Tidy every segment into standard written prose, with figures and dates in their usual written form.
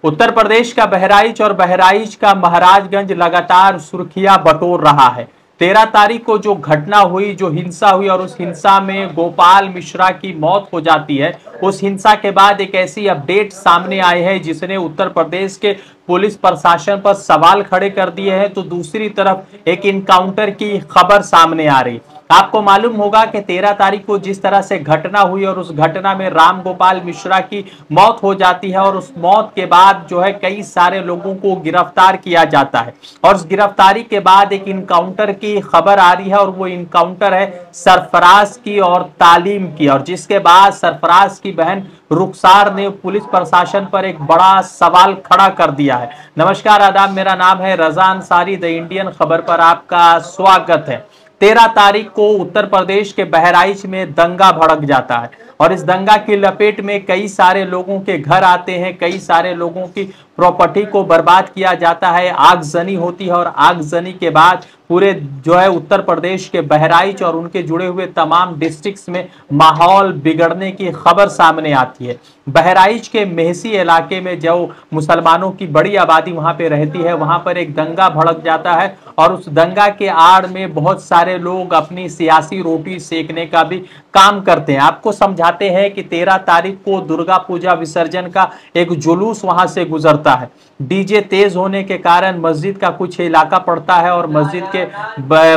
उत्तर प्रदेश का बहराइच और बहराइच का महाराजगंज लगातार सुर्खियां बटोर रहा है। 13 तारीख को जो घटना हुई, जो हिंसा हुई और उस हिंसा में गोपाल मिश्रा की मौत हो जाती है, उस हिंसा के बाद एक ऐसी अपडेट सामने आई है जिसने उत्तर प्रदेश के पुलिस प्रशासन पर सवाल खड़े कर दिए हैं। तो दूसरी तरफ एक इनकाउंटर की खबर सामने आ रही। आपको मालूम होगा कि 13 तारीख को जिस तरह से घटना हुई और उस घटना में राम गोपाल मिश्रा की मौत हो जाती है और उस मौत के बाद जो है कई सारे लोगों को गिरफ्तार किया जाता है और उस गिरफ्तारी के बाद एक इनकाउंटर की खबर आ रही है और वो इनकाउंटर है सरफराज की और तालीम की, और जिसके बाद सरफराज की बहन रुखसार ने पुलिस प्रशासन पर एक बड़ा सवाल खड़ा कर दिया है। नमस्कार, आदाब, मेरा नाम है रजा अंसारी। द इंडियन खबर पर आपका स्वागत है। 13 तारीख को उत्तर प्रदेश के बहराइच में दंगा भड़क जाता है और इस दंगा की लपेट में कई सारे लोगों के घर आते हैं, कई सारे लोगों की प्रॉपर्टी को बर्बाद किया जाता है, आगजनी होती है और आगजनी के बाद पूरे जो है उत्तर प्रदेश के बहराइच और उनके जुड़े हुए तमाम डिस्ट्रिक्ट्स में माहौल बिगड़ने की खबर सामने आती है। बहराइच के मेहसी इलाके में जो मुसलमानों की बड़ी आबादी वहां पे रहती है, वहां पर एक दंगा भड़क जाता है और उस दंगा के आड़ में बहुत सारे लोग अपनी सियासी रोटी सेकने का भी काम करते हैं। आपको समझाते हैं कि 13 तारीख को दुर्गा पूजा विसर्जन का एक जुलूस वहां से गुजरता है। डीजे तेज होने के कारण मस्जिद का कुछ इलाका पड़ता है और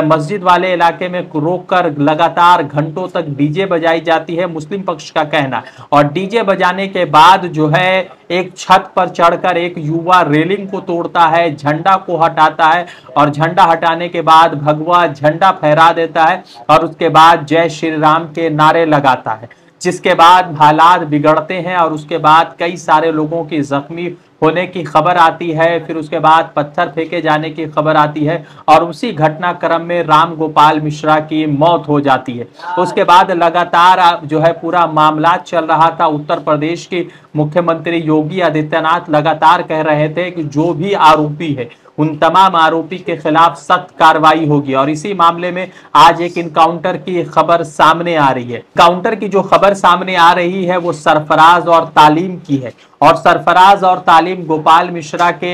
मस्जिद वाले इलाके में रोककर लगातार घंटों तक डीजे बजाई जाती है, मुस्लिम पक्ष का कहना है। और डीजे बजाने के बाद जो है एक छत पर चढ़कर एक युवा रेलिंग को तोड़ता है, झंडा को हटाता है और झंडा हटाने के बाद भगवा झंडा फहरा देता है और उसके बाद जय श्री राम के नारे लगाता है, जिसके बाद हालात बिगड़ते हैं और उसके बाद कई सारे लोगों की जख्मी होने की खबर आती है। फिर उसके बाद पत्थर फेंके जाने की खबर आती है और उसी घटनाक्रम में राम गोपाल मिश्रा की मौत हो जाती है। उसके बाद लगातार जो है पूरा मामला चल रहा था। उत्तर प्रदेश के मुख्यमंत्री योगी आदित्यनाथ लगातार कह रहे थे कि जो भी आरोपी है उन तमाम आरोपी के खिलाफ सख्त कार्रवाई होगी और इसी मामले में आज एक इनकाउंटर की खबर सामने आ रही है। इनकाउंटर की जो खबर सामने आ रही है वो सरफराज और तालीम की है और सरफराज और तालीम गोपाल मिश्रा के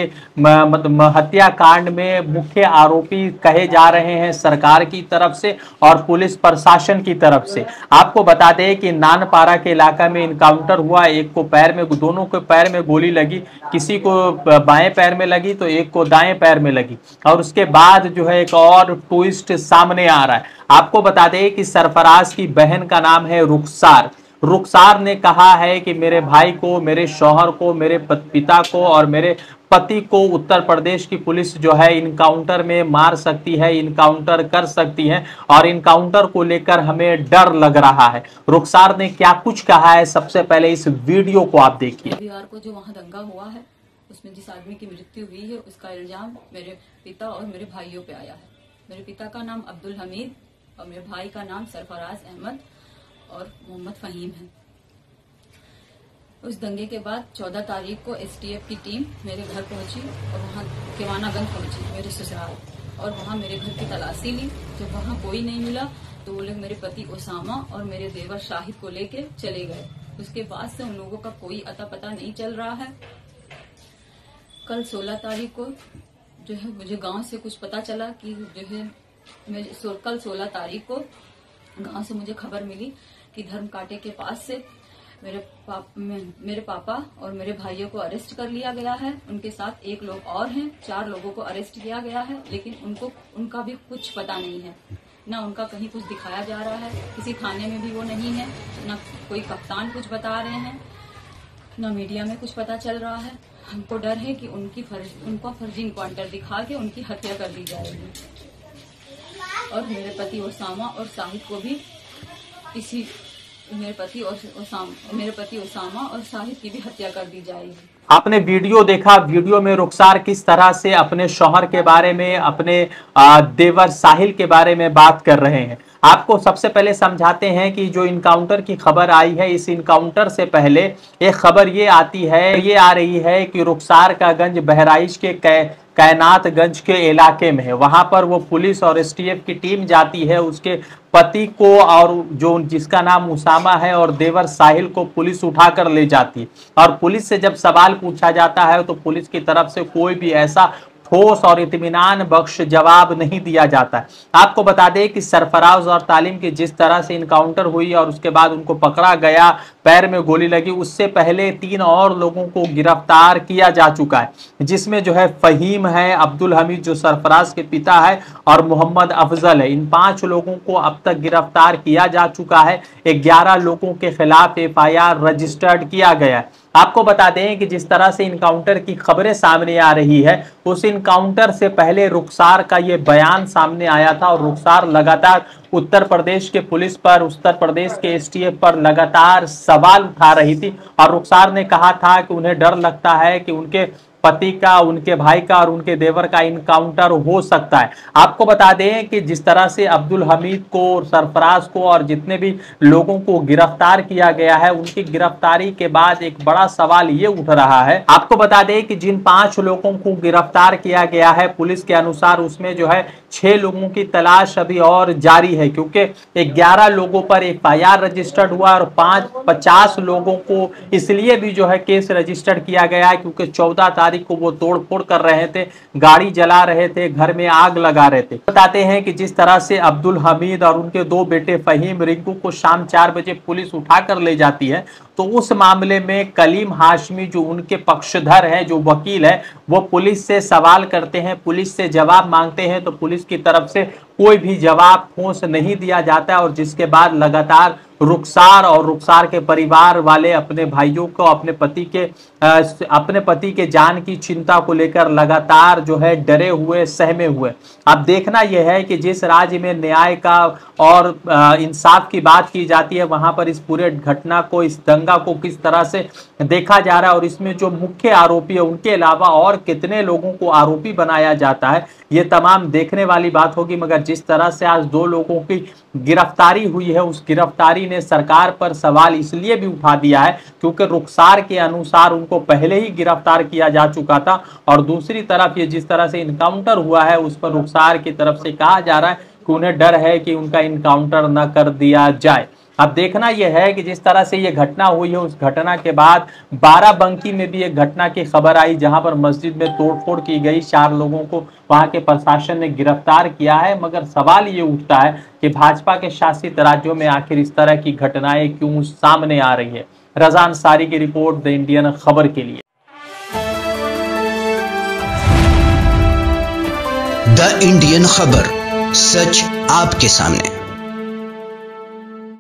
हत्याकांड में मुख्य आरोपी कहे जा रहे हैं सरकार की तरफ से और पुलिस प्रशासन की तरफ से। आपको बता दें कि नानपारा के इलाका में इनकाउंटर हुआ, एक को पैर में, दोनों के पैर में गोली लगी, किसी को बाएं पैर में लगी तो एक को दाएं पैर में लगी और उसके बाद जो है एक और ट्विस्ट सामने आ रहा है। आपको बता दें कि सरफराज की बहन का नाम है रुखसार। रुखसार ने कहा है कि मेरे भाई को, मेरे शौहर को, मेरे पिता को और मेरे पति को उत्तर प्रदेश की पुलिस जो है इनकाउंटर में मार सकती है, इनकाउंटर कर सकती है और इनकाउंटर को लेकर हमें डर लग रहा है। रुखसार ने क्या कुछ कहा है, सबसे पहले इस वीडियो को आप देखिए। बिहार को जो वहाँ दंगा हुआ है उसमें जिस आदमी की मृत्यु हुई है उसका इल्जाम मेरे पिता और मेरे भाइयों पे आया है। मेरे पिता का नाम अब्दुल हमीद और मेरे भाई का नाम सरफराज अहमद और मोहम्मद फहीम है। उस दंगे के बाद 14 तारीख को एसटीएफ की टीम मेरे घर पहुंची और वहां केवानागंज पहुंची, मेरे ससुराल, और वहां मेरे घर की तलाशी ली। जब वहां कोई नहीं मिला तो वो लोग मेरे पति ओसामा और मेरे देवर शाहिद को लेके चले गए। उसके बाद से उन लोगों का कोई अता पता नहीं चल रहा है। कल 16 तारीख को जो है मुझे गांव से कुछ पता चला कि जो है कल 16 तारीख को गांव से मुझे खबर मिली कि धर्म कांटे के पास से मेरे पापा और मेरे भाइयों को अरेस्ट कर लिया गया है। उनके साथ एक लोग और हैं, 4 लोगों को अरेस्ट किया गया है, लेकिन उनका भी कुछ पता नहीं है। ना उनका कहीं कुछ दिखाया जा रहा है, किसी थाने में भी वो नहीं है, ना कोई कप्तान कुछ बता रहे हैं, ना मीडिया में कुछ पता चल रहा है। हमको डर है कि उनको फर्जी इनकाउंटर दिखा के उनकी हत्या कर दी जाएगी और मेरे पति ओसामा और शाहिद को भी मेरे पति ओसामा और शाहिद की भी हत्या कर दी जाएगी। आपने वीडियो देखा, वीडियो में रुखसार किस तरह से अपने शौहर के बारे में, अपने देवर साहिल के बारे में बात कर रहे हैं। आपको सबसे पहले समझाते हैं कि जो इनकाउंटर की खबर आई है, इस इनकाउंटर से पहले एक खबर ये आ रही है कि रुखसार का गंज बहराइच के कैनातगंज के इलाके में है। वहां पर वो पुलिस और एसटीएफ की टीम जाती है, उसके पति को और जो जिसका नाम उसामा है और देवर साहिल को पुलिस उठाकर ले जाती है। और पुलिस से जब सवाल पूछा जाता है तो पुलिस की तरफ से कोई भी ऐसा ठोस और इत्मीनान बख्श जवाब नहीं दिया जाता है। आपको बता दें कि सरफराज और तालीम की जिस तरह से इनकाउंटर हुई और उसके बाद उनको पकड़ा गया, पैर में गोली लगी, उससे पहले 3 और लोगों को गिरफ्तार किया जा चुका है, जिसमें जो है फहीम है, अब्दुल हमीद जो सरफराज के पिता है और मोहम्मद अफजल है। इन 5 लोगों को अब तक गिरफ्तार किया जा चुका है। 11 लोगों के खिलाफ एफआईआर रजिस्टर्ड किया गया है। आपको बता दें कि जिस तरह से इनकाउंटर की खबरें सामने आ रही है, उस इनकाउंटर से पहले रुखसार का ये बयान सामने आया था और रुखसार लगातार उत्तर प्रदेश के पुलिस पर, उत्तर प्रदेश के एसटीएफ पर लगातार सवाल उठा रही थी। और रुखसार ने कहा था कि उन्हें डर लगता है कि उनके पति का, उनके भाई का और उनके देवर का इनकाउंटर हो सकता है। आपको बता दें कि जिस तरह से अब्दुल हमीद को, सरफराज को और जितने भी लोगों को गिरफ्तार किया गया है, उनकी गिरफ्तारी के बाद एक बड़ा सवाल ये उठ रहा है। आपको बता दें कि जिन 5 लोगों को गिरफ्तार किया गया है पुलिस के अनुसार, उसमें जो है 6 लोगों की तलाश अभी और जारी है, क्योंकि 11 लोगों पर एफआईआर रजिस्टर्ड हुआ और 50 लोगों को इसलिए भी जो है केस रजिस्टर्ड किया गया है क्योंकि 14 तारीख को वो तोड़फोड़ कर रहे थे, गाड़ी जला रहे थे, घर में आग लगा रहे थे। बताते हैं कि जिस तरह से अब्दुल हमीद और उनके 2 बेटे फहीम, रिंकू को शाम 4 बजे पुलिस उठाकर ले जाती है, तो उस मामले में कलीम हाशमी जो उनके पक्षधर है, जो वकील है, वो पुलिस से सवाल करते हैं, पुलिस से जवाब मांगते हैं, तो पुलिस की तरफ से कोई भी जवाब ठोस नहीं दिया जाता है। और जिसके बाद लगातार रुखसार और रुखसार के परिवार वाले अपने भाइयों को, अपने पति के जान की चिंता को लेकर लगातार जो है डरे हुए, सहमे हुए। अब देखना यह है कि जिस राज्य में न्याय का और इंसाफ की बात की जाती है, वहां पर इस पूरे घटना को, इस दंगा को किस तरह से देखा जा रहा है और इसमें जो मुख्य आरोपी है उनके अलावा और कितने लोगों को आरोपी बनाया जाता है, ये तमाम देखने वाली बात होगी। मगर जिस तरह से आज 2 लोगों की गिरफ्तारी हुई है, उस गिरफ्तारी ने सरकार पर सवाल इसलिए भी उठा दिया है क्योंकि रुखसार के अनुसार उनको पहले ही गिरफ्तार किया जा चुका था। और दूसरी तरफ ये जिस तरह से इनकाउंटर हुआ है, उस पर रुखसार की तरफ से कहा जा रहा है कि उन्हें डर है कि उनका इनकाउंटर न कर दिया जाए। अब देखना यह है कि जिस तरह से ये घटना हुई है, उस घटना के बाद बाराबंकी में भी एक घटना की खबर आई जहां पर मस्जिद में तोड़फोड़ की गई, 4 लोगों को वहां के प्रशासन ने गिरफ्तार किया है। मगर सवाल ये उठता है कि भाजपा के शासित राज्यों में आखिर इस तरह की घटनाएं क्यों सामने आ रही है। रज़ा अंसारी की रिपोर्ट, द इंडियन खबर के लिए। द इंडियन खबर, सच आपके सामने।